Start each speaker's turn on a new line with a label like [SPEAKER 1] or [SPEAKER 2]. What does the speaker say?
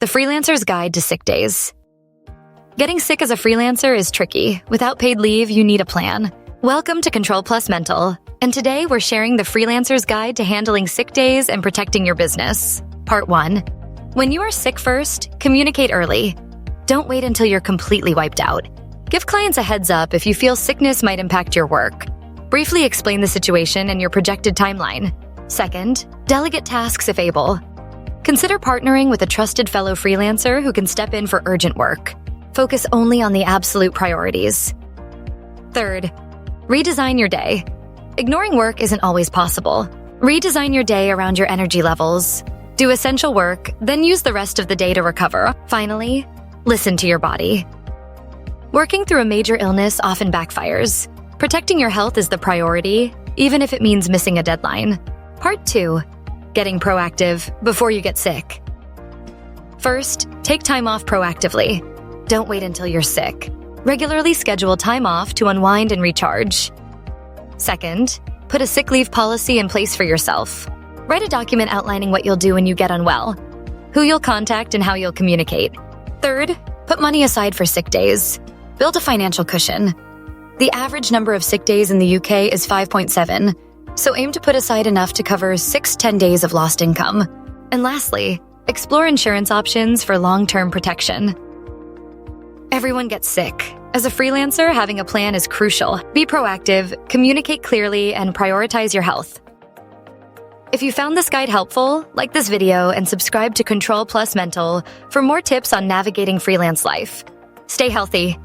[SPEAKER 1] The Freelancer's Guide to Sick Days. Getting sick as a freelancer is tricky. Without paid leave, you need a plan. Welcome to Ctrl Mental, and today we're sharing the Freelancer's Guide to Handling Sick Days and Protecting Your Business. Part 1. When you are sick first, communicate early. Don't wait until you're completely wiped out. Give clients a heads up if you feel sickness might impact your work. Briefly explain the situation and your projected timeline. Second, delegate tasks if able. Consider partnering with a trusted fellow freelancer who can step in for urgent work. Focus only on the absolute priorities. Third, redesign your day. Ignoring work isn't always possible. Redesign your day around your energy levels. Do essential work, then use the rest of the day to recover. Finally, listen to your body. Working through a major illness often backfires. Protecting your health is the priority, even if it means missing a deadline. Part 2. Getting proactive before you get sick. First, take time off proactively. Don't wait until you're sick. Regularly schedule time off to unwind and recharge. Second, put a sick leave policy in place for yourself. Write a document outlining what you'll do when you get unwell, who you'll contact, and how you'll communicate. Third, put money aside for sick days. Build a financial cushion. The average number of sick days in the UK is 5.7, so aim to put aside enough to cover 6-10 days of lost income. And lastly, explore insurance options for long-term protection. Everyone gets sick. As a freelancer, having a plan is crucial. Be proactive, communicate clearly, and prioritize your health. If you found this guide helpful, like this video and subscribe to Ctrl Mental for more tips on navigating freelance life. Stay healthy.